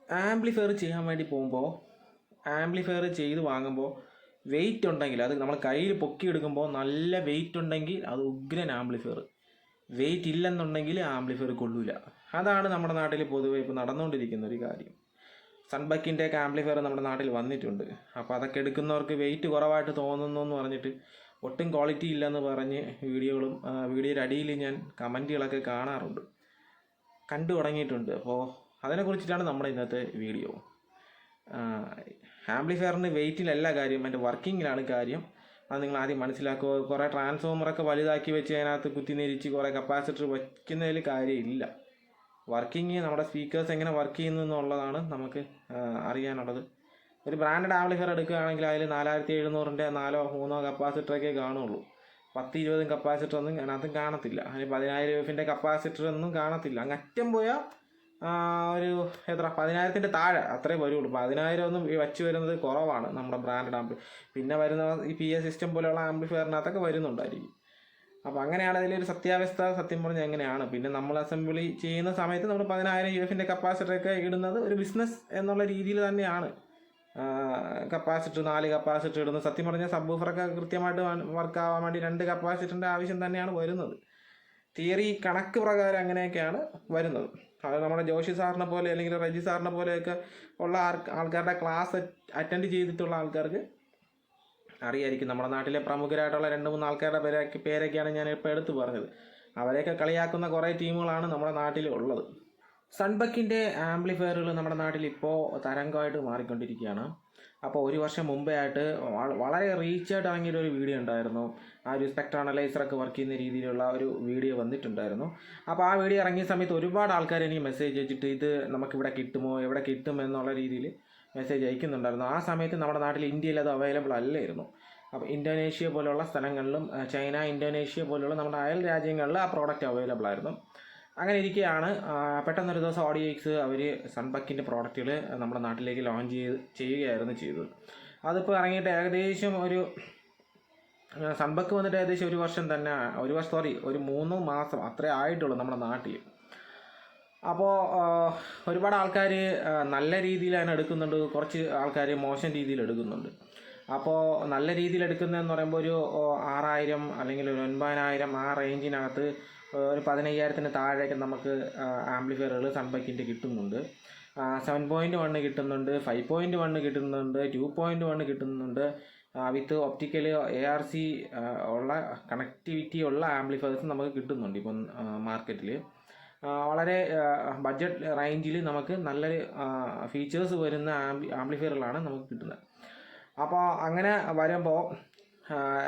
Amplifier ചെയ്യാൻ വേണ്ടി പോകുമ്പോൾ ആംപ്ലിഫയർ ചെയ്ത് വാങ്ങുമ്പോൾ വെയിറ്റ് ഉണ്ടെങ്കിൽ, അത് നമ്മൾ കയ്യിൽ പൊക്കിയെടുക്കുമ്പോൾ നല്ല വെയിറ്റ് ഉണ്ടെങ്കിൽ അത് ഉഗ്രൻ ആംപ്ലിഫയർ. വെയിറ്റ് ഇല്ലെന്നുണ്ടെങ്കിൽ ആംപ്ലിഫയർ കൊള്ളൂല. അതാണ് നമ്മുടെ നാട്ടിൽ പൊതുവെ ഇപ്പോൾ നടന്നുകൊണ്ടിരിക്കുന്ന ഒരു കാര്യം. സൺബക്കിൻ്റെയൊക്കെ ആംപ്ലിഫയർ നമ്മുടെ നാട്ടിൽ വന്നിട്ടുണ്ട്. അപ്പോൾ അതൊക്കെ എടുക്കുന്നവർക്ക് വെയിറ്റ് കുറവായിട്ട് തോന്നുന്നു എന്ന് പറഞ്ഞിട്ട് ഒട്ടും ക്വാളിറ്റി ഇല്ലെന്ന് പറഞ്ഞ് വീഡിയോയുടെ അടിയിൽ ഞാൻ കമൻറ്റുകളൊക്കെ കാണാറുണ്ട്, കണ്ടു തുടങ്ങിയിട്ടുണ്ട്. അപ്പോൾ അതിനെക്കുറിച്ചിട്ടാണ് നമ്മുടെ ഇന്നത്തെ വീഡിയോ. ആംപ്ലിഫയറിന് വെയിറ്റിലല്ല കാര്യം, എൻ്റെ വർക്കിങ്ങിലാണ് കാര്യം. അത് നിങ്ങൾ ആദ്യം മനസ്സിലാക്കുക. കുറേ ട്രാൻസ്ഫോമറൊക്കെ വലുതാക്കി വെച്ച് അതിനകത്ത് കുത്തിനിരിച്ച് കുറേ കപ്പാസിറ്റർ വയ്ക്കുന്നതിൽ കാര്യമില്ല. വർക്കിങ്, നമ്മുടെ സ്പീക്കേഴ്സ് എങ്ങനെ വർക്ക് ചെയ്യുന്നു എന്നുള്ളതാണ് നമുക്ക് അറിയാനുള്ളത്. ഒരു ബ്രാൻഡഡ് ആംപ്ലിഫയർ എടുക്കുകയാണെങ്കിൽ അതിൽ 4700-ൻ്റെ 4-3 കപ്പാസിറ്ററൊക്കെ കാണുള്ളൂ. 10-20 കപ്പാസിറ്റർ ഒന്നും അതിനകത്തും കാണത്തില്ല. അതിന് 10000 എഫിൻ്റെ കപ്പാസിറ്റർ ഒന്നും കാണത്തില്ല. അങ്ങ് അറ്റം പോയാൽ ഒരു 10,000-ൻ്റെ താഴെ അത്രേ വരുള്ളൂ. 10,000 ഒന്നും വച്ച് വരുന്നത് കുറവാണ് നമ്മുടെ ബ്രാൻഡഡ് ആംപ്ലി. പിന്നെ വരുന്ന ഈ PA സിസ്റ്റം പോലെയുള്ള ആംപ്ലിഫയറിനകത്തൊക്കെ വരുന്നുണ്ടായിരിക്കും. അപ്പോൾ അങ്ങനെയാണ് അതിലൊരു സത്യാവസ്ഥ. സത്യം പറഞ്ഞാൽ എങ്ങനെയാണ്. പിന്നെ നമ്മൾ അസംബ്ലി ചെയ്യുന്ന സമയത്ത് നമ്മൾ 10000 UF-ൻ്റെ കപ്പാസിറ്ററൊക്കെ ഇടുന്നത് ഒരു ബിസിനസ് എന്നുള്ള രീതിയിൽ തന്നെയാണ്. കപ്പാസിറ്റർ 4 കപ്പാസിറ്റർ ഇടുന്നത്. സത്യം പറഞ്ഞാൽ സബ് വൂഫറൊക്കെ കൃത്യമായിട്ട് വർക്ക് ആവാൻ വേണ്ടി 2 കപ്പാസിറ്ററിൻ്റെ ആവശ്യം തന്നെയാണ് വരുന്നത്. തിയറി കണക്ക് പ്രകാരം അങ്ങനെയൊക്കെയാണ് വരുന്നത്. അത് നമ്മുടെ ജോഷി സാറിനെ പോലെ അല്ലെങ്കിൽ റജി സാറിനെ പോലെയൊക്കെ ഉള്ള ആൾക്കാരുടെ ക്ലാസ് അറ്റൻഡ് ചെയ്തിട്ടുള്ള ആൾക്കാർക്ക് അറിയായിരിക്കും. നമ്മുടെ നാട്ടിലെ പ്രമുഖരായിട്ടുള്ള 2-3 ആൾക്കാരുടെ പേരൊക്കെയാണ് ഞാൻ ഇപ്പോൾ എടുത്തു പറഞ്ഞത്. അവരെയൊക്കെ കളിയാക്കുന്ന കുറേ ടീമുകളാണ് നമ്മുടെ നാട്ടിൽ ഉള്ളത്. സൺബക്കിൻ്റെ ആംപ്ലിഫയറുകൾ നമ്മുടെ നാട്ടിൽ ഇപ്പോൾ തരംഗമായിട്ട് മാറിക്കൊണ്ടിരിക്കുകയാണ്. അപ്പോൾ ഒരു വർഷം മുമ്പേ ആയിട്ട് വളരെ റീച്ചായിട്ട് ഇറങ്ങിയൊരു വീഡിയോ ഉണ്ടായിരുന്നു. ആ ഒരു സ്പെക്ട്ര അനലൈസറൊക്കെ വർക്ക് ചെയ്യുന്ന രീതിയിലുള്ള ഒരു വീഡിയോ വന്നിട്ടുണ്ടായിരുന്നു. അപ്പോൾ ആ വീഡിയോ ഇറങ്ങിയ സമയത്ത് ഒരുപാട് ആൾക്കാർ എനിക്ക് മെസ്സേജ് അയച്ചിട്ട് ഇത് നമുക്കിവിടെ കിട്ടുമോ, എവിടെ കിട്ടും എന്നുള്ള രീതിയിൽ മെസ്സേജ് അയക്കുന്നുണ്ടായിരുന്നു. ആ സമയത്ത് നമ്മുടെ നാട്ടിൽ ഇന്ത്യയിൽ അത് അവൈലബിൾ അല്ലായിരുന്നു. അപ്പോൾ ഇന്തോനേഷ്യ പോലുള്ള സ്ഥലങ്ങളിലും ചൈന, ഇന്തോനേഷ്യ പോലുള്ള നമ്മുടെ അയൽ രാജ്യങ്ങളിൽ ആ പ്രോഡക്റ്റ് അവൈലബിൾ ആയിരുന്നു. അങ്ങനെ ഇരിക്കുകയാണ് പെട്ടെന്നൊരു ദിവസം ഓഡിയോക്സ് അവർ സൺബക്കിൻ്റെ പ്രോഡക്റ്റുകൾ നമ്മുടെ നാട്ടിലേക്ക് ലോഞ്ച് ചെയ്യുകയായിരുന്നു ചെയ്തത്. അതിപ്പോൾ ഇറങ്ങിയിട്ട് ഏകദേശം ഒരു സൺബക്ക് വന്നിട്ട് ഏകദേശം ഒരു 3 മാസം അത്രേ ആയിട്ടുള്ളൂ നമ്മുടെ നാട്ടിൽ. അപ്പോൾ ഒരുപാട് ആൾക്കാർ നല്ല രീതിയിൽ അതിനെ എടുക്കുന്നുണ്ട്, കുറച്ച് ആൾക്കാർ മോശം രീതിയിൽ എടുക്കുന്നുണ്ട്. അപ്പോൾ നല്ല രീതിയിൽ എടുക്കുന്നതെന്ന് പറയുമ്പോൾ ഒരു 6000 അല്ലെങ്കിൽ ഒരു 9000 ആ റേഞ്ചിനകത്ത് ഒരു 15000-ന് താഴേക്ക് നമുക്ക് ആംപ്ലിഫയറുകൾ സൺബക്കിൻ്റെ കിട്ടുന്നുണ്ട്. 7.1 കിട്ടുന്നുണ്ട്, 5.1 കിട്ടുന്നുണ്ട്, 2.1 കിട്ടുന്നുണ്ട്. വിത്ത് ഒപ്റ്റിക്കൽ ARC ഉള്ള കണക്ടിവിറ്റി ഉള്ള ആംപ്ലിഫയേഴ്സ് നമുക്ക് കിട്ടുന്നുണ്ട് ഇപ്പം മാർക്കറ്റിൽ. വളരെ ബഡ്ജറ്റ് റേഞ്ചിൽ നമുക്ക് നല്ലൊരു ഫീച്ചേഴ്സ് വരുന്ന ആംപ്ലിഫയറുകളാണ് നമുക്ക് കിട്ടുന്നത്. അപ്പോൾ അങ്ങനെ വരുമ്പോൾ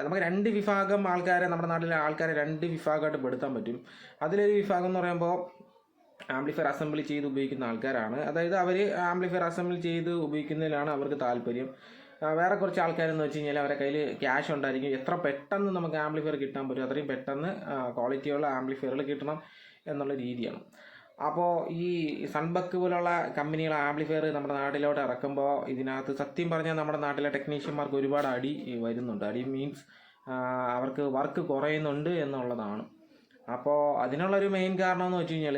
നമുക്ക് 2 വിഭാഗം ആൾക്കാരെ, നമ്മുടെ നാട്ടിലെ ആൾക്കാരെ 2 വിഭാഗമായിട്ട് പെടുത്താൻ പറ്റും. അതിലൊരു വിഭാഗം എന്ന് പറയുമ്പോൾ ആംപ്ലിഫയർ അസംബ്ലി ചെയ്ത് ഉപയോഗിക്കുന്ന ആൾക്കാരാണ്. അതായത് അവർ ആംപ്ലിഫയർ അസംബ്ലി ചെയ്ത് ഉപയോഗിക്കുന്നതിലാണ് അവർക്ക് താല്പര്യം. വേറെ കുറച്ച് ആൾക്കാരെന്ന് വെച്ച് കഴിഞ്ഞാൽ അവരുടെ കയ്യിൽ ക്യാഷ് ഉണ്ടായിരിക്കും. എത്ര പെട്ടെന്ന് നമുക്ക് ആംപ്ലിഫയർ കിട്ടാൻ പറ്റും അത്രയും പെട്ടെന്ന് ക്വാളിറ്റിയുള്ള ആംപ്ലിഫയറുകൾ കിട്ടണം എന്നുള്ള രീതിയാണ്. അപ്പോൾ ഈ സൺബക്ക് പോലുള്ള കമ്പനികൾ ആംപ്ലിഫയർ നമ്മുടെ നാട്ടിലോട്ട് ഇറക്കുമ്പോൾ ഇതിനകത്ത് സത്യം പറഞ്ഞാൽ നമ്മുടെ നാട്ടിലെ ടെക്നീഷ്യന്മാർക്ക് ഒരുപാട് അടി വരുന്നുണ്ട്. അടി മീൻസ് അവർക്ക് വർക്ക് കുറയുന്നുണ്ട് എന്നുള്ളതാണ്. അപ്പോൾ അതിനുള്ളൊരു മെയിൻ കാരണം എന്ന് വെച്ച് കഴിഞ്ഞാൽ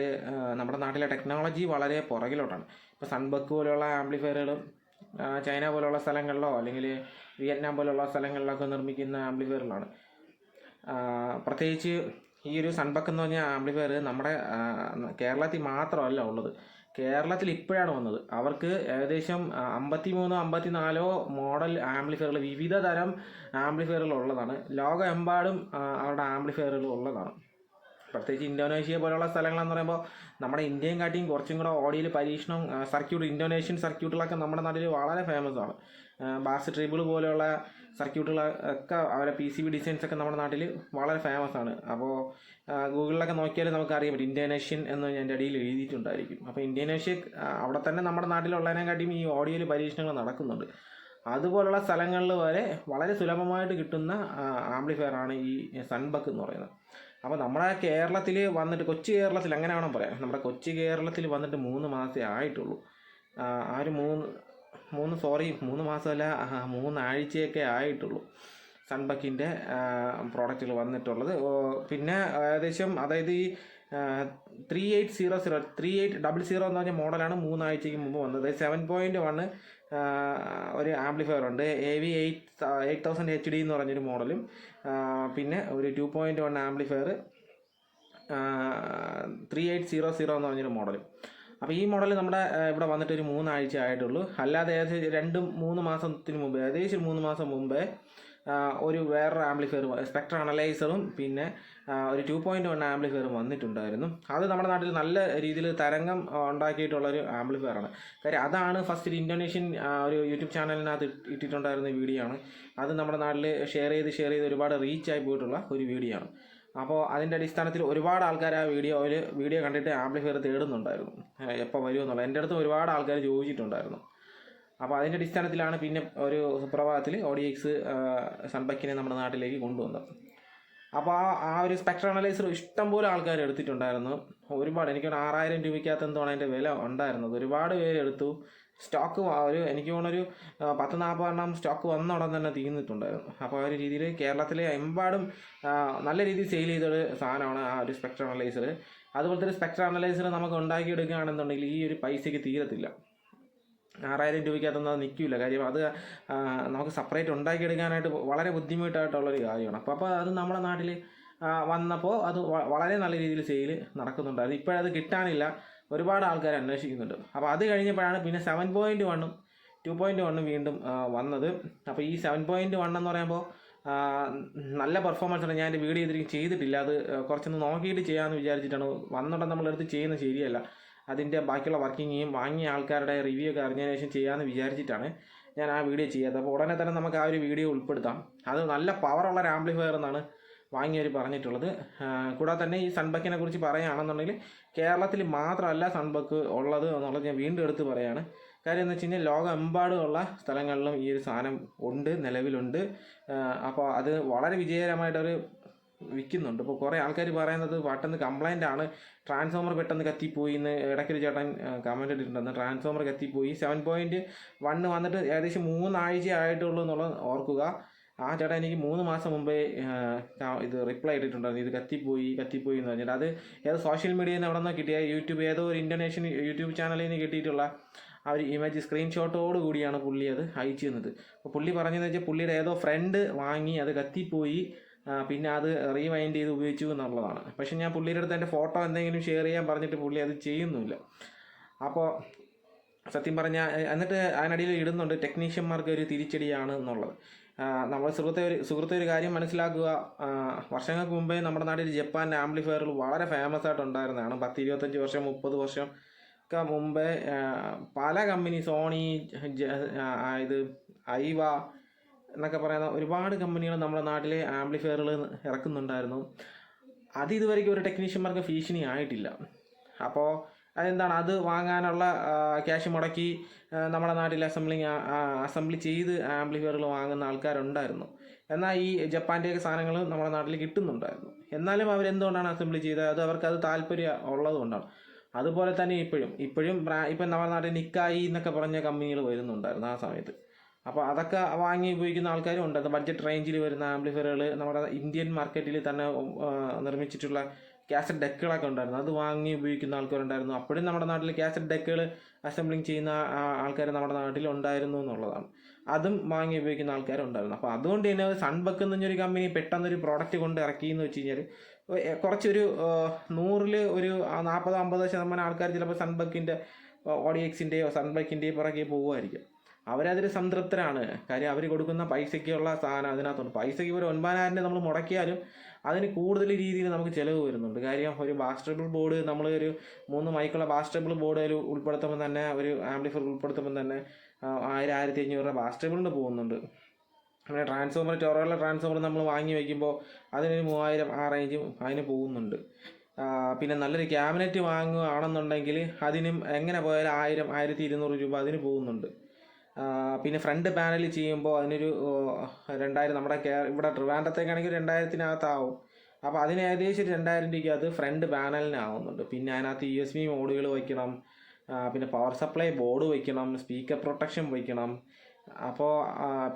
നമ്മുടെ നാട്ടിലെ ടെക്നോളജി വളരെ പുറകിലോട്ടാണ്. ഇപ്പോൾ സൺബക്ക് പോലെയുള്ള ആംപ്ലിഫയറുകൾ ചൈന പോലുള്ള സ്ഥലങ്ങളിലോ അല്ലെങ്കിൽ വിയറ്റ്നാം പോലുള്ള സ്ഥലങ്ങളിലൊക്കെ നിർമ്മിക്കുന്ന ആംപ്ലിഫയറുകളാണ്. പ്രത്യേകിച്ച് ഈ ഒരു സൺബക്ക് എന്ന് പറഞ്ഞ ആംപ്ലിഫയർ നമ്മുടെ കേരളത്തിൽ മാത്രമല്ല ഉള്ളത്. കേരളത്തിൽ ഇപ്പോഴാണ് വന്നത്. അവർക്ക് ഏകദേശം 53-54 മോഡൽ ആംപ്ലിഫയറുകൾ, വിവിധ തരം ആംപ്ലിഫയറുകൾ ഉള്ളതാണ്. ലോകമെമ്പാടും അവരുടെ ആംപ്ലിഫയറുകൾ ഉള്ളതാണ്. പ്രത്യേകിച്ച് ഇന്തോനേഷ്യ പോലുള്ള സ്ഥലങ്ങളെന്ന് പറയുമ്പോൾ നമ്മുടെ ഇന്ത്യയും കാട്ടിയും കുറച്ചും കൂടെ ഓഡിയോയിൽ പരീക്ഷണം ഇന്തോനേഷ്യൻ സർക്യൂട്ടുകളൊക്കെ നമ്മുടെ നാട്ടിൽ വളരെ ഫേമസ് ആണ്. ബാസ് ട്രിബിൾ പോലെയുള്ള സർക്യൂട്ടുകളൊക്കെ അവരുടെ PCB ഡിസൈൻസ് ഒക്കെ നമ്മുടെ നാട്ടിൽ വളരെ ഫേമസ് ആണ്. അപ്പോൾ ഗൂഗിളിലൊക്കെ നോക്കിയാൽ നമുക്ക് അറിയാൻ പറ്റും ഇന്തോനേഷ്യൻ എന്ന് എൻ്റെ അടിയിൽ എഴുതിയിട്ടുണ്ടായിരിക്കും. അപ്പോൾ ഇന്തോനേഷ്യ അവിടെ തന്നെ നമ്മുടെ നാട്ടിലുള്ളതിനെക്കാട്ടിയും ഈ ഓഡിയോയിൽ പരീക്ഷണങ്ങൾ നടക്കുന്നുണ്ട്. അതുപോലുള്ള സ്ഥലങ്ങളിൽ വരെ വളരെ സുലഭമായിട്ട് കിട്ടുന്ന ആംപ്ലിഫയറാണ് ഈ സൺബക്ക് എന്ന് പറയുന്നത്. അപ്പോൾ നമ്മുടെ കേരളത്തിൽ വന്നിട്ട്, കൊച്ചു കേരളത്തിൽ അങ്ങനെ വേണം പറയാം, നമ്മുടെ കൊച്ചു കേരളത്തിൽ വന്നിട്ട് 3 മാസമേ ആയിട്ടുള്ളൂ. ആ ഒരു 3 മാസമല്ല 3 ആഴ്ചയൊക്കെ ആയിട്ടുള്ളൂ സൺബക്കിൻ്റെ പ്രോഡക്റ്റുകൾ വന്നിട്ടുള്ളത്. പിന്നെ ഏകദേശം അതായത് ഈ 3800 എന്ന് പറഞ്ഞ മോഡലാണ് 3 ആഴ്ചയ്ക്ക് മുമ്പ് വന്നത്. 7.1 ഒരു ആംപ്ലിഫയർ ഉണ്ട്, AV8000 HD എന്ന് പറഞ്ഞൊരു മോഡലും, പിന്നെ ഒരു 2.1 ആംപ്ലിഫയർ 3800 എന്ന് പറഞ്ഞൊരു മോഡലും. അപ്പോൾ ഈ മോഡൽ നമ്മുടെ ഇവിടെ വന്നിട്ട് ഒരു 3 ആഴ്ച ആയിട്ടുള്ളൂ. അല്ലാതെ ഏകദേശം 2-3 മാസത്തിന് മുമ്പ്, ഏകദേശം 3 മാസം മുമ്പേ ഒരു വേറൊരു ആംപ്ലിഫയർ, സ്പെക്ട്ര അനലൈസറും പിന്നെ ഒരു 2.1 ആംപ്ലിഫയറും വന്നിട്ടുണ്ടായിരുന്നു. അത് നമ്മുടെ നാട്ടിൽ നല്ല രീതിയിൽ തരംഗം ഉണ്ടാക്കിയിട്ടുള്ളൊരു ആംപ്ലിഫയറാണ്. കാര്യം അതാണ് ഫസ്റ്റ് ഇന്തോനേഷ്യൻ ഒരു യൂട്യൂബ് ചാനലിനകത്ത് ഇട്ടിട്ടുണ്ടായിരുന്ന വീഡിയോ ആണ്. അത് നമ്മുടെ നാട്ടിൽ ഷെയർ ചെയ്ത് ഒരുപാട് റീച്ചായി പോയിട്ടുള്ള ഒരു വീഡിയോ ആണ്. അപ്പോൾ അതിൻ്റെ അടിസ്ഥാനത്തിൽ ഒരുപാട് ആൾക്കാർ ആ വീഡിയോ കണ്ടിട്ട് ആംപ്ലിഫയർ തേടുന്നുണ്ടായിരുന്നു, എപ്പോൾ വരുമെന്നുള്ള. എൻ്റെ അടുത്ത് ഒരുപാട് ആൾക്കാർ ചോദിച്ചിട്ടുണ്ടായിരുന്നു. അപ്പോൾ അതിൻ്റെ അടിസ്ഥാനത്തിലാണ് പിന്നെ ഒരു സുപ്രഭാതത്തിൽ ODX സൺബക്കിനെ നമ്മുടെ നാട്ടിലേക്ക് കൊണ്ടുവന്നത്. അപ്പോൾ ആ ഒരു സ്പെക്ട്ര അനലൈസർ ഇഷ്ടംപോലെ ആൾക്കാർ എടുത്തിട്ടുണ്ടായിരുന്നു. ഒരുപാട്, എനിക്ക് 6000 രൂപയ്ക്കകത്ത് എന്താണ് അതിൻ്റെ വില ഉണ്ടായിരുന്നത്. ഒരുപാട് പേര് എടുത്തു. സ്റ്റോക്ക് എനിക്ക് തോന്നുന്നൊരു 10-40 എണ്ണം സ്റ്റോക്ക് വന്ന ഉടൻ തന്നെ തീർന്നിട്ടുണ്ടായിരുന്നു. അപ്പോൾ ആ ഒരു രീതിയിൽ കേരളത്തിലെ എമ്പാടും നല്ല രീതിയിൽ സെയിൽ ചെയ്തൊരു സാധനമാണ് ആ ഒരു സ്പെക്ട്ര അനലൈസർ. അതുപോലത്തെ ഒരു സ്പെക്ട്ര അനലൈസർ നമുക്ക് ഉണ്ടാക്കിയെടുക്കുകയാണെന്നുണ്ടെങ്കിൽ ഈ ഒരു പൈസയ്ക്ക് തീരത്തില്ല. 6000 രൂപയ്ക്കകത്തൊന്നും അത് നിൽക്കില്ല. കാര്യം അത് നമുക്ക് സെപ്പറേറ്റ് ഉണ്ടാക്കിയെടുക്കാനായിട്ട് വളരെ ബുദ്ധിമുട്ടായിട്ടുള്ളൊരു കാര്യമാണ്. അപ്പോൾ അത് നമ്മുടെ നാട്ടിൽ വന്നപ്പോൾ അത് വളരെ നല്ല രീതിയിൽ സെയിൽ നടക്കുന്നുണ്ടായിരുന്നു. ഇപ്പോഴത് കിട്ടാനില്ല, ഒരുപാട് ആൾക്കാർ അന്വേഷിക്കുന്നുണ്ട്. അപ്പോൾ അത് കഴിഞ്ഞപ്പോഴാണ് പിന്നെ 7.1ഉം 2.1ഉം വീണ്ടും വന്നത്. അപ്പോൾ ഈ 7.1 എന്ന് പറയുമ്പോൾ നല്ല പെർഫോമൻസ് ആണ്. ഞാൻ എൻ്റെ വീഡിയോ ചെയ്തിട്ടില്ല, അത് കുറച്ചൊന്ന് നോക്കിയിട്ട് ചെയ്യാമെന്ന് വിചാരിച്ചിട്ടാണ്. വന്നിട്ട് നമ്മളെടുത്ത് ചെയ്യുന്നത് ശരിയല്ല. അതിൻ്റെ ബാക്കിയുള്ള വർക്കിങ്ങും വാങ്ങിയ ആൾക്കാരുടെ റിവ്യൂ ഒക്കെ അറിഞ്ഞതിന് ശേഷം ചെയ്യാമെന്ന് വിചാരിച്ചിട്ടാണ് ഞാൻ ആ വീഡിയോ ചെയ്യാത്തത്. അപ്പോൾ ഉടനെ തന്നെ നമുക്ക് ആ ഒരു വീഡിയോ ഉൾപ്പെടുത്താം. അത് നല്ല പവറുള്ള ഒരു ആംപ്ലിഫയർ എന്നാണ് വാങ്ങിയവർ പറഞ്ഞിട്ടുള്ളത്. കൂടാതെ തന്നെ ഈ സൺബക്കിനെ കുറിച്ച് പറയുകയാണെന്നുണ്ടെങ്കിൽ കേരളത്തിൽ മാത്രമല്ല സൺബക്ക് ഉള്ളത് എന്നുള്ളത് ഞാൻ വീണ്ടും എടുത്ത് പറയുകയാണ്. കാര്യം എന്ന് വെച്ച് കഴിഞ്ഞാൽ ലോകമെമ്പാടുമുള്ള സ്ഥലങ്ങളിലും ഈ ഒരു സാധനം നിലവിലുണ്ട്. അപ്പോൾ അത് വളരെ വിജയകരമായിട്ടൊരു വിൽക്കുന്നുണ്ട്. ഇപ്പോൾ കുറേ ആൾക്കാർ പറയുന്നത് പെട്ടെന്ന് കംപ്ലൈൻ്റ് ആണ്, ട്രാൻസ്ഫോമർ പെട്ടെന്ന് കത്തിപ്പോയി എന്ന് ഇടയ്ക്കൊരു ചേട്ടൻ കമൻറ്റ് ഇട്ടിട്ടുണ്ടെന്ന്. ട്രാൻസ്ഫോമർ കത്തിപ്പോയി 7.1 വന്നിട്ട് ഏകദേശം 3 ആഴ്ച ആയിട്ടുള്ളൂ എന്നുള്ളത് ഓർക്കുക. ആ ചേട്ടൻ എനിക്ക് 3 മാസം മുമ്പേ ഇത് റിപ്ലൈ ഇട്ടിട്ടുണ്ടായിരുന്നു, ഇത് കത്തിപ്പോയി എന്ന് പറഞ്ഞിട്ട്. അത് ഏത് സോഷ്യൽ മീഡിയയിൽ നിന്ന് എവിടെ നിന്നോ കിട്ടിയ ഏതോ ഒരു ഇന്തോനേഷ്യൻ യൂട്യൂബ് ചാനലിൽ നിന്ന് കിട്ടിയിട്ടുള്ള ആ ഒരു ഇമേജ് സ്ക്രീൻഷോട്ടോട് കൂടിയാണ് പുള്ളി അത് അയച്ചു തന്നത്. അപ്പോൾ പുള്ളി പറഞ്ഞതെന്ന് വെച്ചാൽ പുള്ളിയുടെ ഏതോ ഫ്രണ്ട് വാങ്ങി അത് കത്തിപ്പോയി, പിന്നെ അത് റീവൈൻഡ് ചെയ്ത് ഉപയോഗിച്ചു എന്നുള്ളതാണ്. പക്ഷെ ഞാൻ പുള്ളിയുടെ അടുത്ത് എൻ്റെ ഫോട്ടോ എന്തെങ്കിലും ഷെയർ ചെയ്യാൻ പറഞ്ഞിട്ട് പുള്ളി അത് ചെയ്യുന്നില്ല. അപ്പോൾ സത്യം പറഞ്ഞാൽ എന്നിട്ട് അതിനിടയിൽ ഇടുന്നുണ്ട് ടെക്നീഷ്യന്മാർക്ക് ഒരു തിരിച്ചടിയാണ് എന്നുള്ളത്. നമ്മൾ സുഹൃത്തെ ഒരു കാര്യം മനസ്സിലാക്കുക. വർഷങ്ങൾക്ക് മുമ്പേ നമ്മുടെ നാട്ടിൽ ജപ്പാൻ്റെ ആംപ്ലിഫയറുകൾ വളരെ ഫേമസ് ആയിട്ടുണ്ടായിരുന്നതാണ്. 10-25 വർഷം 30 വർഷം ഒക്കെ മുമ്പേ പല കമ്പനി, സോണി, ഇത് ഐവ എന്നൊക്കെ പറയുന്ന ഒരുപാട് കമ്പനികൾ നമ്മുടെ നാട്ടിലെ ആംപ്ലിഫയറുകൾ ഇറക്കുന്നുണ്ടായിരുന്നു. അത് ഇതുവരെയ്ക്കും ഒരു ടെക്നീഷ്യന്മാർക്ക് ഭീഷണി ആയിട്ടില്ല. അപ്പോൾ അതെന്താണ്, അത് വാങ്ങാനുള്ള ക്യാഷ് മുടക്കി നമ്മുടെ നാട്ടിൽ അസംബ്ലി ചെയ്ത് ആംപ്ലിഫയറുകൾ വാങ്ങുന്ന ആൾക്കാരുണ്ടായിരുന്നു. എന്നാൽ ഈ ജപ്പാൻ്റെയൊക്കെ സാധനങ്ങൾ നമ്മുടെ നാട്ടിൽ കിട്ടുന്നുണ്ടായിരുന്നു. എന്നാലും അവരെന്തുകൊണ്ടാണ് അസംബ്ലി ചെയ്തത്? അത് അവർക്കത് താല്പര്യം ഉള്ളതുകൊണ്ടാണ്. അതുപോലെ തന്നെ ഇപ്പോഴും നമ്മുടെ നാട്ടിൽ നിക്കായി എന്നൊക്കെ പറഞ്ഞ കമ്പനികൾ വരുന്നുണ്ടായിരുന്നു ആ സമയത്ത്. അപ്പോൾ അതൊക്കെ വാങ്ങി ഉപയോഗിക്കുന്ന ആൾക്കാരും ഉണ്ട്. ബഡ്ജറ്റ് റേഞ്ചിൽ വരുന്ന ആംപ്ലിഫയറുകൾ നമ്മുടെ ഇന്ത്യൻ മാർക്കറ്റിൽ തന്നെ നിർമ്മിച്ചിട്ടുള്ള കാസറ്റ് ഡെക്കുകളൊക്കെ ഉണ്ടായിരുന്നു. അത് വാങ്ങി ഉപയോഗിക്കുന്ന ആൾക്കാരുണ്ടായിരുന്നു. അപ്പോഴും നമ്മുടെ നാട്ടിൽ കാസറ്റ് ഡെക്കുകൾ അസംബ്ലിങ് ചെയ്യുന്ന ആൾക്കാർ നമ്മുടെ നാട്ടിൽ ഉണ്ടായിരുന്നു എന്നുള്ളതാണ്. അതും വാങ്ങി ഉപയോഗിക്കുന്ന ആൾക്കാരുണ്ടായിരുന്നു. അപ്പോൾ അതുകൊണ്ട് തന്നെ സൺബക്ക് എന്ന് പറഞ്ഞൊരു കമ്പനി പെട്ടെന്നൊരു പ്രോഡക്റ്റ് കൊണ്ട് ഇറക്കിയെന്ന് വെച്ച് കഴിഞ്ഞാൽ കുറച്ചൊരു 100ൽ ഒരു 40-50% ആൾക്കാർ ചിലപ്പോൾ സൺബക്കിൻ്റെ ODXൻ്റെയോ സൺബക്കിൻ്റെയോ പുറകെ പോകുമായിരിക്കും. അവരതിൽ സംതൃപ്തരാണ്. കാര്യം അവർ കൊടുക്കുന്ന പൈസയ്ക്കുള്ള സാധനം അതിനകത്തുണ്ട്. പൈസയ്ക്ക് ഒരു 9,000 നമ്മൾ മുടക്കിയാലും അതിന് കൂടുതൽ രീതിയിൽ നമുക്ക് ചിലവ് വരുന്നുണ്ട്. കാര്യം ഒരു ബാസ്റ്റബിൾ ബോർഡ്, നമ്മൾ ഒരു 3 മൈക്കുള്ള ബാസ്റ്റബിൾ ബോർഡ് ഉൾപ്പെടുത്തുമ്പോൾ തന്നെ, ഒരു ആംപ്ലിഫയർ ഉൾപ്പെടുത്തുമ്പോൾ തന്നെ 1000-1500 രൂപ ബാസ്റ്റബിളിന് പോകുന്നുണ്ട്. അങ്ങനെ ട്രാൻസ്ഫോമർ, ടൊറോള ട്രാൻസ്ഫോമർ നമ്മൾ വാങ്ങി വയ്ക്കുമ്പോൾ അതിനൊരു 3000 ആ റേഞ്ചും അതിന് പോകുന്നുണ്ട്. പിന്നെ നല്ലൊരു ക്യാബിനറ്റ് വാങ്ങുകയാണെന്നുണ്ടെങ്കിൽ അതിനും എങ്ങനെ പോയാലും 1000-1200 രൂപ അതിന് പോകുന്നുണ്ട്. പിന്നെ ഫ്രണ്ട് പാനൽ ചെയ്യുമ്പോൾ അതിനൊരു 2000, നമ്മുടെ ഇവിടെ ട്രിവാൻഡ്രത്തേക്കാണെങ്കിൽ 2000-നകത്താവും. അപ്പോൾ അതിന് ഏകദേശം 2000 രൂപയ്ക്കകത്ത് ഫ്രണ്ട് പാനലിനാവുന്നുണ്ട്. പിന്നെ അതിനകത്ത് USB മോഡുകൾ വയ്ക്കണം, പിന്നെ പവർ സപ്ലൈ ബോർഡ് വയ്ക്കണം, സ്പീക്കർ പ്രൊട്ടക്ഷൻ വയ്ക്കണം. അപ്പോൾ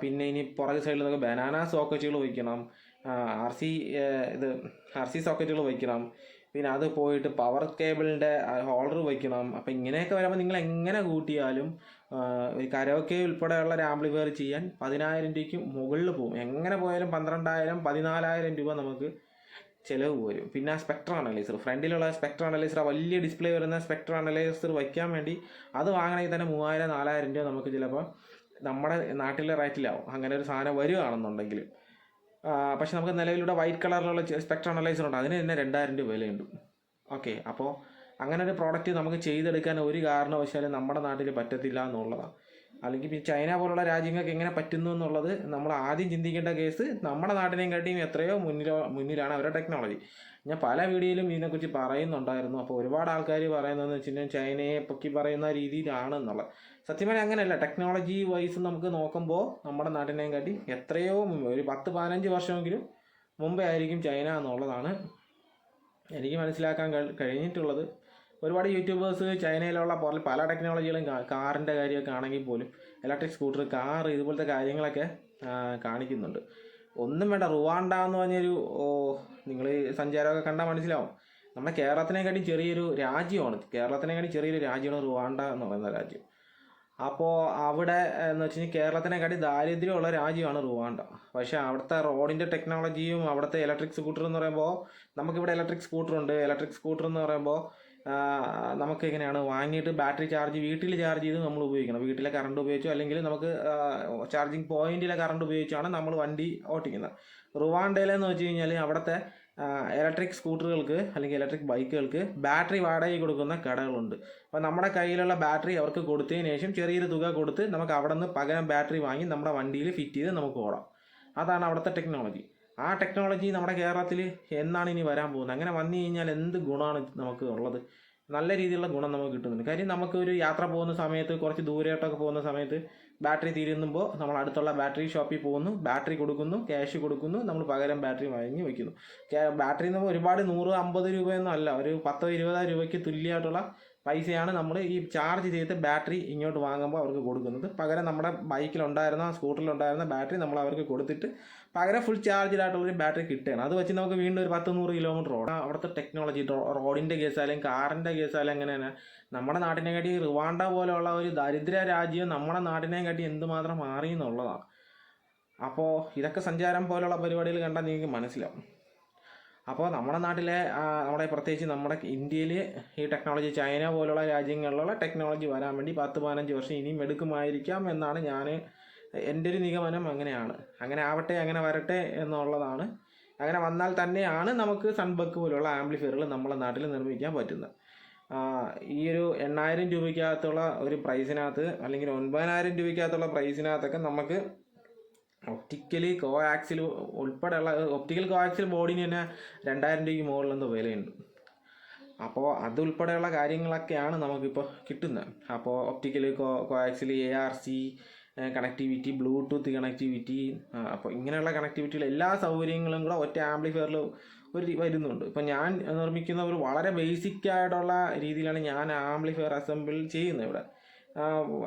പിന്നെ ഇനി പുറകെ സൈഡിൽ നമുക്ക് ബനാന സോക്കറ്റുകൾ വയ്ക്കണം, RC സോക്കറ്റുകൾ വയ്ക്കണം. പിന്നെ അത് പോയിട്ട് പവർ കേബിളിൻ്റെ ഹോൾഡർ വയ്ക്കണം. അപ്പം ഇങ്ങനെയൊക്കെ വരുമ്പോൾ നിങ്ങൾ എങ്ങനെ കൂട്ടിയാലും ഒരു കരോക്കെ ഉൾപ്പെടെയുള്ള ഒരു ആംപ്ലിഫയർ ചെയ്യാൻ 10,000 രൂപയ്ക്ക് മുകളിൽ പോകും. എങ്ങനെ പോയാലും 12,000 14,000 രൂപ നമുക്ക് ചിലവ് വരും. പിന്നെ ആ സ്പെക്ട്രം അനലൈസർ, ഫ്രണ്ടിലുള്ള സ്പെക്ട്രം അനലൈസർ, വലിയ ഡിസ്പ്ലേ വരുന്ന സ്പെക്ട്രം അനലൈസർ വയ്ക്കാൻ വേണ്ടി അത് വാങ്ങണമെങ്കിൽ തന്നെ 3,000-4,000 രൂപ നമുക്ക് ചിലപ്പോൾ നമ്മുടെ നാട്ടിലെ റേറ്റിലാവും, അങ്ങനെ ഒരു സാധനം വരികയാണെന്നുണ്ടെങ്കിൽ. പക്ഷെ നമുക്ക് നിലവിലൂടെ വൈറ്റ് കളറിലുള്ള സ്പെക്ട്രം അനലൈസർ ഉണ്ട്, അതിന് തന്നെ 2,000 രൂപ വിലയുണ്ട്. ഓക്കെ, അപ്പോൾ അങ്ങനെ ഒരു പ്രോഡക്റ്റ് നമുക്ക് ചെയ്തെടുക്കാൻ ഒരു കാരണവശാലും നമ്മുടെ നാട്ടിൽ പറ്റത്തില്ല എന്നുള്ളതാണ്. അല്ലെങ്കിൽ പിന്നെ ചൈന പോലുള്ള രാജ്യങ്ങൾക്ക് എങ്ങനെ പറ്റുന്നു എന്നുള്ളത് നമ്മൾ ആദ്യം ചിന്തിക്കേണ്ട കേസ് നമ്മുടെ നാട്ടിനെയും കാട്ടിയും എത്രയോ മുന്നിലാണ് അവരുടെ ടെക്നോളജി. ഞാൻ പല വീഡിയോയിലും ഇതിനെക്കുറിച്ച് പറയുന്നുണ്ടായിരുന്നു. അപ്പോൾ ഒരുപാട് ആൾക്കാർ പറയുന്നതെന്ന് വെച്ച് കഴിഞ്ഞാൽ ചൈനയെ പൊക്കി പറയുന്ന രീതിയിലാണ് എന്നുള്ളത്. സത്യം പറഞ്ഞാൽ അങ്ങനെയല്ല. ടെക്നോളജി വൈസ് നമുക്ക് നോക്കുമ്പോൾ നമ്മുടെ നാട്ടിനെയും കാട്ടി എത്രയോ ഒരു 10-15 വർഷമെങ്കിലും മുമ്പേ ആയിരിക്കും ചൈന എന്നുള്ളതാണ് എനിക്ക് മനസ്സിലാക്കാൻ കഴിഞ്ഞിട്ടുള്ളത്. ഒരുപാട് യൂട്യൂബേഴ്സ് ചൈനയിലുള്ള പല ടെക്നോളജികളും കാറിൻ്റെ കാര്യമൊക്കെ ആണെങ്കിൽ പോലും ഇലക്ട്രിക് സ്കൂട്ടർ, കാർ, ഇതുപോലത്തെ കാര്യങ്ങളൊക്കെ കാണിക്കുന്നുണ്ട്. ഒന്നും വേണ്ട, റുവാണ്ട എന്ന് പറഞ്ഞൊരു നിങ്ങൾ സഞ്ചാരമൊക്കെ കണ്ടാൽ മനസ്സിലാവും. നമ്മുടെ കേരളത്തിനെക്കാട്ടി ചെറിയൊരു രാജ്യമാണ് റുവാണ്ട എന്ന് പറയുന്ന രാജ്യം. അപ്പോൾ അവിടെ എന്ന് വെച്ച് കഴിഞ്ഞാൽ കേരളത്തിനെക്കാട്ടി ദാരിദ്ര്യമുള്ള രാജ്യമാണ് റുവാണ്ട. പക്ഷേ അവിടുത്തെ റോഡിൻ്റെ ടെക്നോളജിയും അവിടുത്തെ ഇലക്ട്രിക് സ്കൂട്ടർ എന്ന് പറയുമ്പോൾ, നമുക്കിവിടെ ഇലക്ട്രിക് സ്കൂട്ടർ ഉണ്ട്. ഇലക്ട്രിക് സ്കൂട്ടർ എന്ന് പറയുമ്പോൾ നമുക്ക് എങ്ങനെയാണ് വാങ്ങിയിട്ട് ബാറ്ററി ചാർജ് വീട്ടിൽ ചാർജ് ചെയ്ത് നമ്മൾ ഉപയോഗിക്കണം. വീട്ടിലെ കറണ്ട് ഉപയോഗിച്ചോ അല്ലെങ്കിൽ നമുക്ക് ചാർജിങ് പോയിന്റിലെ കറണ്ട് ഉപയോഗിച്ചാണ് നമ്മൾ വണ്ടി ഓട്ടിക്കുന്നത്. റുവാണ്ടയിലെന്ന് വെച്ച് കഴിഞ്ഞാൽ അവിടുത്തെ ഇലക്ട്രിക് സ്കൂട്ടറുകൾക്ക് അല്ലെങ്കിൽ ഇലക്ട്രിക് ബൈക്കുകൾക്ക് ബാറ്ററി വാടകയ്ക്ക് കൊടുക്കുന്ന കടകളുണ്ട്. അപ്പോൾ നമ്മുടെ കയ്യിലുള്ള ബാറ്ററി അവർക്ക് കൊടുത്തതിന് ശേഷം ചെറിയൊരു തുക കൊടുത്ത് നമുക്ക് അവിടെ നിന്ന് പകരം ബാറ്ററി വാങ്ങി നമ്മുടെ വണ്ടിയിൽ ഫിറ്റ് ചെയ്ത് നമുക്ക് ഓടാം. അതാണ് അവിടുത്തെ ടെക്നോളജി. ആ ടെക്നോളജി നമ്മുടെ കേരളത്തിൽ എന്നാണ് ഇനി വരാൻ പോകുന്നത്? അങ്ങനെ വന്നു കഴിഞ്ഞാൽ എന്ത് ഗുണമാണ് നമുക്ക് ഉള്ളത്? നല്ല രീതിയിലുള്ള ഗുണം നമുക്ക് കിട്ടുന്നുണ്ട്. കാര്യം നമുക്ക് ഒരു യാത്ര പോകുന്ന സമയത്ത്, കുറച്ച് ദൂരമായിട്ടൊക്കെ പോകുന്ന സമയത്ത് ബാറ്ററി തീരുമ്പോൾ നമ്മൾ അടുത്തുള്ള ബാറ്ററി ഷോപ്പിൽ പോകുന്നു, ബാറ്ററി കൊടുക്കുന്നു, ക്യാഷ് കൊടുക്കുന്നു, നമ്മൾ പകരം ബാറ്ററി വാങ്ങി വയ്ക്കുന്നു. ബാറ്ററി എന്ന് ഒരുപാട് 100-50 രൂപയൊന്നും അല്ല, ഒരു 10-20 രൂപയ്ക്ക് തുല്യമായിട്ടുള്ള പൈസയാണ് നമ്മൾ ഈ ചാർജ് ചെയ്ത് ബാറ്ററി ഇങ്ങോട്ട് വാങ്ങുമ്പോൾ അവർക്ക് കൊടുക്കുന്നത്. പകരം നമ്മുടെ ബൈക്കിലുണ്ടായിരുന്ന, സ്കൂട്ടറിലുണ്ടായിരുന്ന ബാറ്ററി നമ്മൾ അവർക്ക് കൊടുത്തിട്ട് പകരം ഫുൾ ചാർജിലായിട്ടുള്ളൊരു ബാറ്ററി കിട്ടുകയാണ്. അത് വെച്ച് നമുക്ക് വീണ്ടും ഒരു 10-100 കിലോമീറ്റർ ഓടാം. അവിടുത്തെ ടെക്നോളജി, റോഡിൻ്റെ കേസായാലും കാറിൻ്റെ കേസായാലും എങ്ങനെയാണ് നമ്മുടെ നാട്ടിനെക്കാട്ടി റുവാണ്ട പോലെയുള്ള ഒരു ദരിദ്ര രാജ്യം നമ്മുടെ നാട്ടിനെക്കാട്ടി എന്തുമാത്രം മാറി എന്നുള്ളതാണ്. അപ്പോൾ ഇതൊക്കെ സഞ്ചാരം പോലുള്ള പരിപാടികൾ കണ്ടാൽ നിങ്ങൾക്ക് മനസ്സിലാവും. അപ്പോൾ നമ്മുടെ നാട്ടിലെ നമ്മുടെ പ്രത്യേകിച്ച് നമ്മുടെ ഇന്ത്യയിൽ ഈ ടെക്നോളജി ചൈന പോലുള്ള രാജ്യങ്ങളിലുള്ള ടെക്നോളജി വരാൻ വേണ്ടി 10-15 വർഷം ഇനിയും എടുക്കുമായിരിക്കാം എന്നാണ് എൻ്റെ ഒരു നിഗമനം. അങ്ങനെയാണ്. അങ്ങനെ ആവട്ടെ, അങ്ങനെ വരട്ടെ എന്നുള്ളതാണ്. അങ്ങനെ വന്നാൽ തന്നെയാണ് നമുക്ക് സൺബക്ക് പോലുള്ള ആംപ്ലിഫയറുകൾ നമ്മുടെ നാട്ടിൽ നിർമ്മിക്കാൻ പറ്റുന്നത്. ഈ ഒരു 8,000 രൂപയ്ക്കകത്തുള്ള ഒരു പ്രൈസിനകത്ത് അല്ലെങ്കിൽ 9,000 രൂപയ്ക്കകത്തുള്ള പ്രൈസിനകത്തൊക്കെ നമുക്ക് ഒപ്റ്റിക്കലി കോആക്സിൽ ഉൾപ്പെടെയുള്ള ഒപ്റ്റിക്കൽ കോആക്സിൽ ബോർഡിന് തന്നെ 2,000 രൂപയ്ക്ക് മുകളിലെന്തോ വിലയുണ്ട്. അപ്പോൾ അതുൾപ്പെടെയുള്ള കാര്യങ്ങളൊക്കെയാണ് നമുക്കിപ്പോൾ കിട്ടുന്നത്. അപ്പോൾ optical coaxial, ARC connectivity, bluetooth connectivity, അപ്പോൾ ഇങ്ങനെയുള്ള കണക്ടിവിറ്റിയിൽ എല്ലാ സൗകര്യങ്ങളും കൂടെ ഒറ്റ ആംപ്ലിഫയറിൽ വരുന്നുണ്ട്. ഇപ്പോൾ ഞാൻ നിർമ്മിക്കുന്ന ഒരു വളരെ ബേസിക് ആയിട്ടുള്ള രീതിയിലാണ് ഞാൻ ആംപ്ലിഫയർ അസംബിൾ ചെയ്യുന്നത് ഇവിടെ.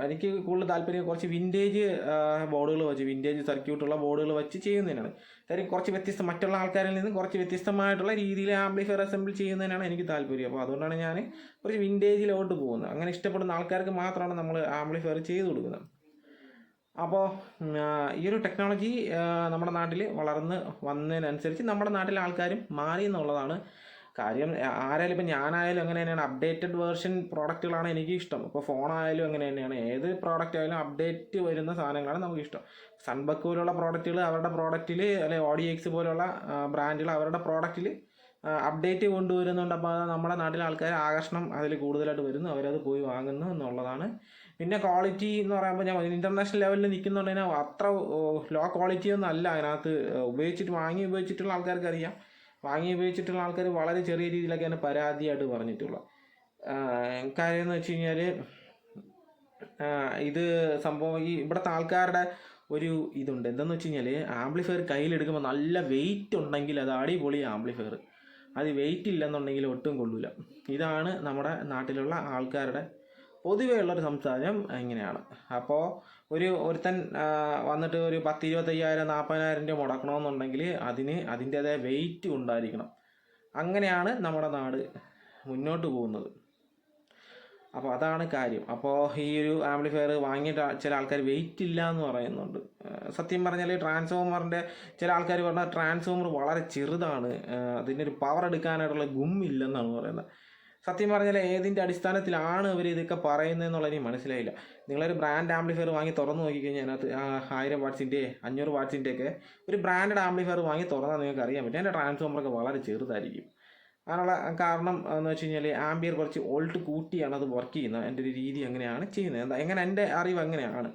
എനിക്ക് കൂടുതൽ താല്പര്യം കുറച്ച് വിൻറ്റേജ് ബോർഡുകൾ വെച്ച്, വിൻറ്റേജ് സർക്യൂട്ടുള്ള ബോർഡുകൾ വെച്ച് ചെയ്യുന്നതിനാണ്. കാര്യം കുറച്ച് മറ്റുള്ള ആൾക്കാരിൽ നിന്ന് കുറച്ച് വ്യത്യസ്തമായിട്ടുള്ള രീതിയിൽ ആംപ്ലിഫയർ അസംബിൾ ചെയ്യുന്നതിനാണ് എനിക്ക് താല്പര്യം. അപ്പോൾ അതുകൊണ്ടാണ് ഞാൻ കുറച്ച് വിൻറ്റേജിലോട്ട് പോകുന്നത്. അങ്ങനെ ഇഷ്ടപ്പെടുന്ന ആൾക്കാർക്ക് മാത്രമാണ് നമ്മൾ ആംപ്ലിഫയർ ചെയ്ത് കൊടുക്കുന്നത്. അപ്പോൾ ഈ ഒരു ടെക്നോളജി നമ്മുടെ നാട്ടിൽ വളർന്ന് വന്നതിനനുസരിച്ച് നമ്മുടെ നാട്ടിലെ ആൾക്കാരും മാറി എന്നുള്ളതാണ് കാര്യം. ആരായാലും ഇപ്പം ഞാനായാലും അങ്ങനെ തന്നെയാണ്. അപ്ഡേറ്റഡ് വേർഷൻ പ്രോഡക്റ്റുകളാണ് എനിക്ക് ഇഷ്ടം. ഇപ്പോൾ ഫോണായാലും അങ്ങനെ തന്നെയാണ്. ഏത് പ്രോഡക്റ്റ് ആയാലും അപ്ഡേറ്റ് വരുന്ന സാധനങ്ങളാണ് നമുക്കിഷ്ടം. സൺബക്ക് പോലുള്ള പ്രോഡക്റ്റുകൾ അവരുടെ പ്രോഡക്റ്റിൽ, അല്ലെങ്കിൽ ODX പോലുള്ള ബ്രാൻഡുകൾ അവരുടെ പ്രോഡക്റ്റിൽ അപ്ഡേറ്റ് കൊണ്ടുവരുന്നുണ്ട്. അപ്പോൾ നമ്മുടെ നാട്ടിലെ ആൾക്കാർ ആകർഷണം അതിൽ കൂടുതലായിട്ട് വരുന്നു, അവരത് പോയി വാങ്ങുന്നു എന്നുള്ളതാണ്. പിന്നെ ക്വാളിറ്റി എന്ന് പറയുമ്പോൾ ഞാൻ ഇൻ്റർനാഷണൽ ലെവലിൽ നിൽക്കുന്നുണ്ടെങ്കിൽ അത്ര ലോ ക്വാളിറ്റി ഒന്നും അല്ല അതിനകത്ത്. ഉപയോഗിച്ചിട്ടുള്ള ആൾക്കാർക്ക് അറിയാം. ഉപയോഗിച്ചിട്ടുള്ള ആൾക്കാർ വളരെ ചെറിയ രീതിയിലൊക്കെയാണ് പരാതിയായിട്ട് പറഞ്ഞിട്ടുള്ളത്. കാര്യം എന്ന് വെച്ച് കഴിഞ്ഞാൽ ഇത് സംഭവം ഈ ഇവിടുത്തെ ആൾക്കാരുടെ ഒരു ഇതുണ്ട്. എന്താണെന്ന് വെച്ച് കഴിഞ്ഞാൽ ആംപ്ലിഫയർ കയ്യിലെടുക്കുമ്പോൾ നല്ല വെയിറ്റ് ഉണ്ടെങ്കിൽ അത് അടിപൊളി ആംപ്ലിഫയർ, അത് വെയിറ്റ് ഇല്ലെന്നുണ്ടെങ്കിൽ ഒട്ടും കൊള്ളില്ല. ഇതാണ് നമ്മുടെ നാട്ടിലുള്ള ആൾക്കാരുടെ പൊതുവേ ഉള്ളൊരു സംസാരം ഇങ്ങനെയാണ്. അപ്പോൾ ഒരുത്തൻ വന്നിട്ട് ഒരു 10,000, 25,000, 40,000 രൂപ മുടക്കണമെന്നുണ്ടെങ്കിൽ അതിന് അതിൻ്റേതായ വെയിറ്റ് ഉണ്ടായിരിക്കണം. അങ്ങനെയാണ് നമ്മുടെ നാട് മുന്നോട്ട് പോകുന്നത്. അപ്പോൾ അതാണ് കാര്യം. അപ്പോൾ ഈ ഒരു ആംപ്ലിഫയർ വാങ്ങിയിട്ട് ചില ആൾക്കാർ വെയിറ്റ് ഇല്ല എന്ന് പറയുന്നുണ്ട്. സത്യം പറഞ്ഞാൽ ട്രാൻസ്ഫോമറിൻ്റെ ചില ആൾക്കാർ പറഞ്ഞാൽ ട്രാൻസ്ഫോമർ വളരെ ചെറുതാണ്, അതിനൊരു പവർ എടുക്കാനായിട്ടുള്ള ഗുമ്മില്ലെന്നാണ് പറയുന്നത്. സത്യം പറഞ്ഞാൽ ഏതിൻ്റെ അടിസ്ഥാനത്തിലാണ് ഇവർ ഇതൊക്കെ പറയുന്നതെന്നുള്ളത് എനിക്ക് മനസ്സിലായില്ല. നിങ്ങളൊരു ബ്രാൻഡ് ആംപ്ലിഫയർ വാങ്ങി തുറന്ന് നോക്കിക്കഴിഞ്ഞാൽ അതിനകത്ത് 1000 വാട്ട്സിൻ്റെ 500 വാട്ട്സിൻ്റെ ഒക്കെ ഒരു ബ്രാൻഡഡ് ആംപ്ലിഫയർ വാങ്ങി തുറന്നാൽ നിങ്ങൾക്ക് അറിയാൻ പറ്റും അതിൻ്റെ ട്രാൻസ്ഫോമറൊക്കെ വളരെ ചെറുതായിരിക്കും. അതിനുള്ള കാരണം എന്ന് വെച്ച് കഴിഞ്ഞാൽ ആംബിയർ കുറച്ച് വോൾട്ട് കൂട്ടിയാണ് അത് വർക്ക് ചെയ്യുന്നത്. എൻ്റെ ഒരു രീതി അങ്ങനെയാണ് ചെയ്യുന്നത്. എങ്ങനെ എൻ്റെ അറിവ് അങ്ങനെയാണ്.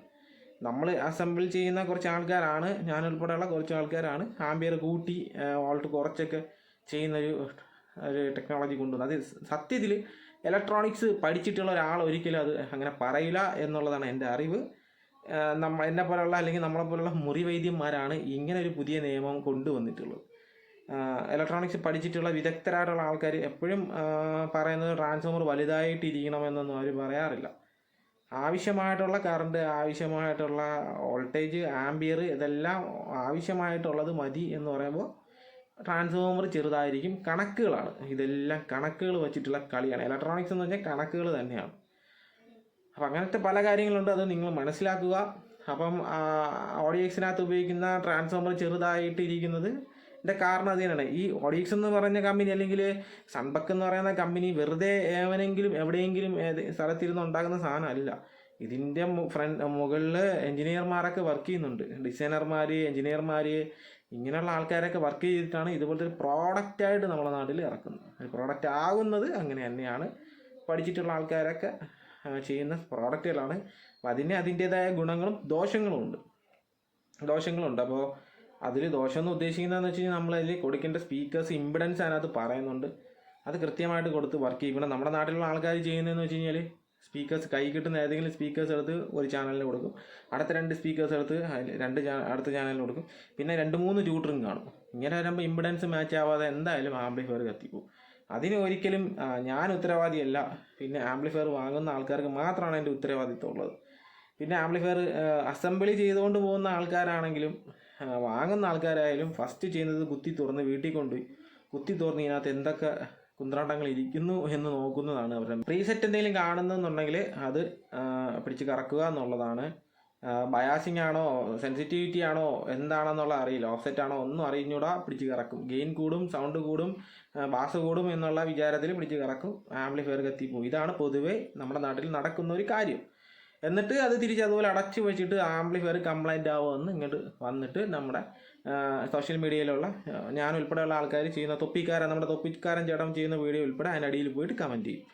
നമ്മൾ അസംബിൾ ചെയ്യുന്ന കുറച്ച് ആൾക്കാരാണ്, ഞാനുൾപ്പെടെയുള്ള കുറച്ച് ആൾക്കാരാണ് ആംബിയർ കൂട്ടി വോൾട്ട് കുറച്ചൊക്കെ ചെയ്യുന്നൊരു ടെക്നോളജി കൊണ്ടുവന്നത്. അത് സത്യത്തിൽ ഇലക്ട്രോണിക്സ് പഠിച്ചിട്ടുള്ള ഒരാൾ ഒരിക്കലും അത് അങ്ങനെ പറയില്ല എന്നുള്ളതാണ് എൻ്റെ അറിവ്. എന്നെ പോലുള്ള അല്ലെങ്കിൽ നമ്മളെപ്പോലുള്ള മുറിവൈദ്യന്മാരാണ് ഇങ്ങനെ ഒരു പുതിയ നിയമം കൊണ്ടുവന്നിട്ടുള്ളത്. ഇലക്ട്രോണിക്സ് പഠിച്ചിട്ടുള്ള വിദഗ്ധരായിട്ടുള്ള ആൾക്കാർ എപ്പോഴും പറയുന്നത് ട്രാൻസ്ഫോമർ വലുതായിട്ടിരിക്കണമെന്നൊന്നും അവർ പറയാറില്ല. ആവശ്യമായിട്ടുള്ള കറണ്ട്, ആവശ്യമായിട്ടുള്ള വോൾട്ടേജ്, ആംബിയർ ഇതെല്ലാം ആവശ്യമായിട്ടുള്ളത് മതി എന്ന് പറയുമ്പോൾ ട്രാൻസ്ഫോമർ ചെറുതായിരിക്കും. കണക്കുകളാണ് ഇതെല്ലാം, കണക്കുകൾ വെച്ചിട്ടുള്ള കളിയാണ്. ഇലക്ട്രോണിക്സ് എന്ന് പറഞ്ഞാൽ കണക്കുകൾ തന്നെയാണ്. അപ്പം അങ്ങനത്തെ പല കാര്യങ്ങളുണ്ട്, അത് നിങ്ങൾ മനസ്സിലാക്കുക. അപ്പം ഓഡിയക്സിനകത്ത് ഉപയോഗിക്കുന്ന ട്രാൻസ്ഫോമർ ചെറുതായിട്ടിരിക്കുന്നത് ഇതിൻ്റെ കാരണം അത് തന്നെയാണ്. ഈ ഓഡിയക്സ് എന്ന് പറയുന്ന കമ്പനി അല്ലെങ്കിൽ സൺബക്ക് എന്ന് പറയുന്ന കമ്പനി വെറുതെ ഏവനെങ്കിലും എവിടെയെങ്കിലും സ്ഥലത്തിരുന്ന് ഉണ്ടാകുന്ന സാധനമല്ല. ഇതിൻ്റെ മുകളിൽ എൻജിനീയർമാരൊക്കെ വർക്ക് ചെയ്യുന്നുണ്ട്. ഡിസൈനർമാർ, എൻജിനീയർമാർ, ഇങ്ങനെയുള്ള ആൾക്കാരൊക്കെ വർക്ക് ചെയ്തിട്ടാണ് ഇതുപോലത്തെ ഒരു പ്രോഡക്റ്റായിട്ട് നമ്മുടെ നാട്ടിൽ ഇറക്കുന്നത്. ഒരു പ്രോഡക്റ്റ് ആകുന്നത് അങ്ങനെ തന്നെയാണ്. പഠിച്ചിട്ടുള്ള ആൾക്കാരൊക്കെ ചെയ്യുന്ന പ്രോഡക്റ്റുകളാണ്. അപ്പം അതിൻ്റേതായ ഗുണങ്ങളും ദോഷങ്ങളുമുണ്ട്. അപ്പോൾ അതിൽ ദോഷം എന്ന് ഉദ്ദേശിക്കുന്നതെന്ന് വെച്ച് കഴിഞ്ഞാൽ നമ്മളതിൽ കൊടുക്കേണ്ട സ്പീക്കേഴ്സ് ഇമ്പിഡൻസ് അതിനകത്ത് പറയുന്നുണ്ട്. അത് കൃത്യമായിട്ട് കൊടുത്ത് വർക്ക് ചെയ്യും. ഇവിടെ നമ്മുടെ നാട്ടിലുള്ള ആൾക്കാർ ചെയ്യുന്നതെന്ന് വെച്ച് കഴിഞ്ഞാൽ സ്പീക്കേഴ്സ് കൈ കിട്ടുന്ന ഏതെങ്കിലും സ്പീക്കേഴ്സ് എടുത്ത് ഒരു ചാനലിന് കൊടുക്കും, അടുത്ത 2 സ്പീക്കേഴ്സ് എടുത്ത് അടുത്ത ചാനലിന് കൊടുക്കും, പിന്നെ 2-3 ട്യൂട്ടറും കാണും. ഇങ്ങനെ വരുമ്പോൾ ഇമ്പിഡൻസ് മാച്ച് ആവാതെ എന്തായാലും ആംപ്ലിഫയർ കത്തിപ്പോവും. അതിന് ഒരിക്കലും ഞാൻ ഉത്തരവാദിയല്ല. പിന്നെ ആംപ്ലിഫയർ വാങ്ങുന്ന ആൾക്കാർക്ക് മാത്രമാണ് അതിൻ്റെ ഉത്തരവാദിത്വം ഉള്ളത്. പിന്നെ ആംപ്ലിഫയർ അസംബ്ലി ചെയ്തുകൊണ്ട് പോകുന്ന ആൾക്കാരാണെങ്കിലും വാങ്ങുന്ന ആൾക്കാരായാലും ഫസ്റ്റ് ചെയ്യുന്നത് കുത്തി തുറന്ന് വീട്ടിൽ കൊണ്ടുപോയി കുത്തി തുറന്ന് ഇതിനകത്ത് എന്തൊക്കെ കുന്ത്രാട്ടങ്ങൾ ഇരിക്കുന്നു എന്ന് നോക്കുന്നതാണ് അവരുടെ. പ്രീസെറ്റ് എന്തെങ്കിലും കാണുന്നെന്നുണ്ടെങ്കിൽ അത് പിടിച്ച് കറക്കുക എന്നുള്ളതാണ്. ബയാസിങ് ആണോ സെൻസിറ്റിവിറ്റി ആണോ എന്താണെന്നുള്ള അറിയില്ല, ഓഫ്സെറ്റ് ആണോ ഒന്നും അറിഞ്ഞൂടാ, പിടിച്ച് കറക്കും. ഗെയിൻ കൂടും, സൗണ്ട് കൂടും, ബാസ് കൂടും എന്നുള്ള വിചാരത്തിൽ പിടിച്ച് കറക്കും, ആംപ്ലിഫയർ കത്തിപ്പോവും. ഇതാണ് പൊതുവേ നമ്മുടെ നാട്ടിൽ നടക്കുന്ന ഒരു കാര്യം. എന്നിട്ട് അത് തിരിച്ച് അതുപോലെ അടച്ചു വെച്ചിട്ട് ആംപ്ലിഫയർ കംപ്ലൈൻ്റ് ആവുമെന്ന് ഇങ്ങോട്ട് വന്നിട്ട് നമ്മുടെ സോഷ്യൽ മീഡിയയിലുള്ള ഞാൻ ഉൾപ്പെടെയുള്ള ആൾക്കാർ ചെയ്യുന്ന നമ്മുടെ തൊപ്പിക്കാരൻ ചേട്ടൻ ചെയ്യുന്ന വീഡിയോ ഉൾപ്പെടെ അതിൻ്റെ അടിയിൽ പോയിട്ട് കമൻറ്റ് ചെയ്യും.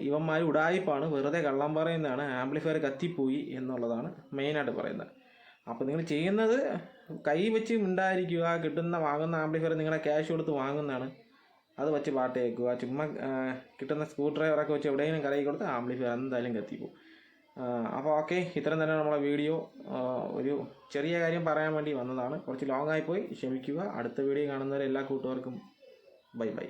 ഇവന്മാർ ഉടായിപ്പാണ്, വെറുതെ കള്ളം പറയുന്നതാണ്, ആംപ്ലിഫയർ കത്തിപ്പോയി എന്നുള്ളതാണ് മെയിനായിട്ട് പറയുന്നത്. അപ്പോൾ നിങ്ങൾ ചെയ്യുന്നത് കൈ വെച്ച് ഉണ്ടായിരിക്കുക. വാങ്ങുന്ന ആംപ്ലിഫയർ നിങ്ങളെ ക്യാഷ് കൊടുത്ത് വാങ്ങുന്നതാണ്, അത് വെച്ച് പാട്ട് കേൾക്കുക. ചുമ്മാ കിട്ടുന്ന സ്ക്രൂ ഡ്രൈവറൊക്കെ വെച്ച് എവിടെയെങ്കിലും കറക്കി കൊടുത്ത് ആംപ്ലിഫയർ എന്തായാലും കത്തിപ്പോവും. അപ്പോൾ ഓക്കെ, ഇത്രയും തന്നെ നമ്മളെ വീഡിയോ. ഒരു ചെറിയ കാര്യം പറയാൻ വേണ്ടി വന്നതാണ്, കുറച്ച് ലോങ് ആയിപ്പോയി, ക്ഷമിക്കുക. അടുത്ത വീഡിയോ കാണുന്നവരെ എല്ലാ കൂട്ടുകാർക്കും ബൈ.